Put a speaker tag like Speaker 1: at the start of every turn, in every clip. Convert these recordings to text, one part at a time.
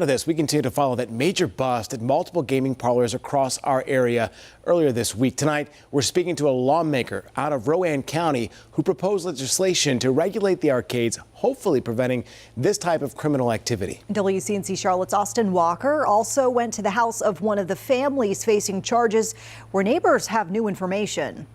Speaker 1: This, we continue to follow that major bust at multiple gaming parlors across our area earlier this week. Tonight, we're speaking to a lawmaker out of Rowan County who proposed legislation to regulate the arcades, hopefully preventing this type of criminal activity.
Speaker 2: WCNC Charlotte's Austin Walker also went to the house of one of the families facing charges, where neighbors have new information.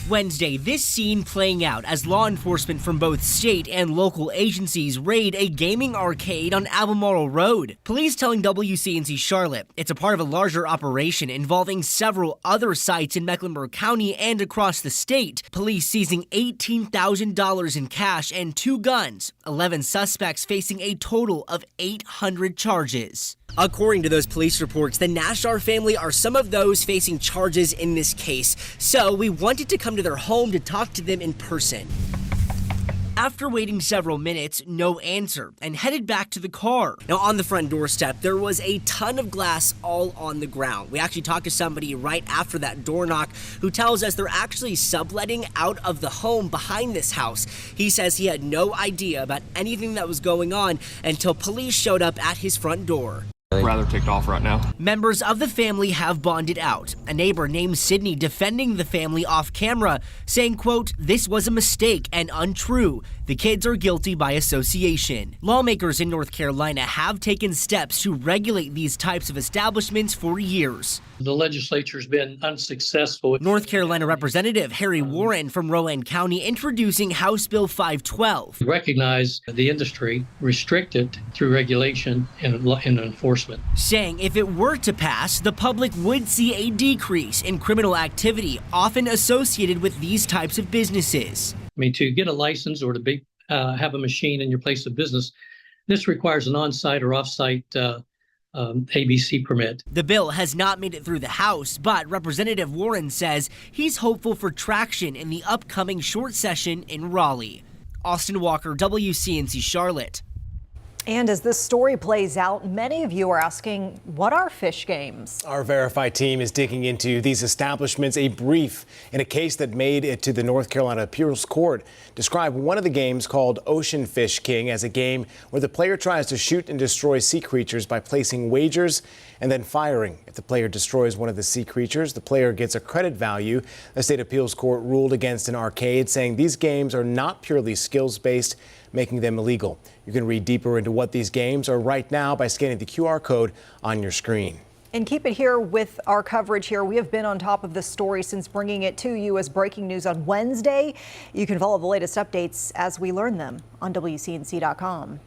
Speaker 3: Wednesday, this scene playing out as law enforcement from both state and local agencies raid a gaming arcade on Albemarle Road. Police telling WCNC Charlotte it's a part of a larger operation involving several other sites in Mecklenburg County and across the state. Police seizing $18,000 in cash and 2 guns, 11 suspects facing a total of 800 charges. According to those police reports, the Nashar family are some of those facing charges in this case, so we wanted to come to their home to talk to them in person. After waiting several minutes, no answer, and headed back to the car. Now, on the front doorstep, there was a ton of glass all on the ground. We actually talked to somebody right after that door knock who tells us they're actually subletting out of the home behind this house. He says he had no idea about anything that was going on until police showed up at his front door.
Speaker 4: Rather ticked off right now.
Speaker 3: Members of the family have bonded out. A neighbor named Sydney defending the family off camera, saying, quote, "This was a mistake and untrue. The kids are guilty by association." Lawmakers in North Carolina have taken steps to regulate these types of establishments for years.
Speaker 5: The legislature's been unsuccessful.
Speaker 3: North Carolina Representative Harry Warren from Rowan County introducing House Bill 512.
Speaker 5: We recognize the industry, restrict it through regulation and enforcement.
Speaker 3: Saying if it were to pass, the public would see a decrease in criminal activity often associated with these types of businesses.
Speaker 5: I mean, to get a license or to have a machine in your place of business, this requires an on-site or off-site ABC permit.
Speaker 3: The bill has not made it through the House, but Representative Warren says he's hopeful for traction in the upcoming short session in Raleigh. Austin Walker, WCNC Charlotte.
Speaker 2: And as this story plays out, many of you are asking, what are fish games?
Speaker 1: Our Verify team is digging into these establishments. A brief in a case that made it to the North Carolina Appeals Court described one of the games, called Ocean Fish King, as a game where the player tries to shoot and destroy sea creatures by placing wagers and then firing. If the player destroys one of the sea creatures, the player gets a credit value. The state appeals court ruled against an arcade, saying these games are not purely skills-based, making them illegal. You can read deeper into what these games are right now by scanning the QR code on your screen.
Speaker 2: And keep it here with our coverage here. We have been on top of this story since bringing it to you as breaking news on Wednesday. You can follow the latest updates as we learn them on WCNC.com.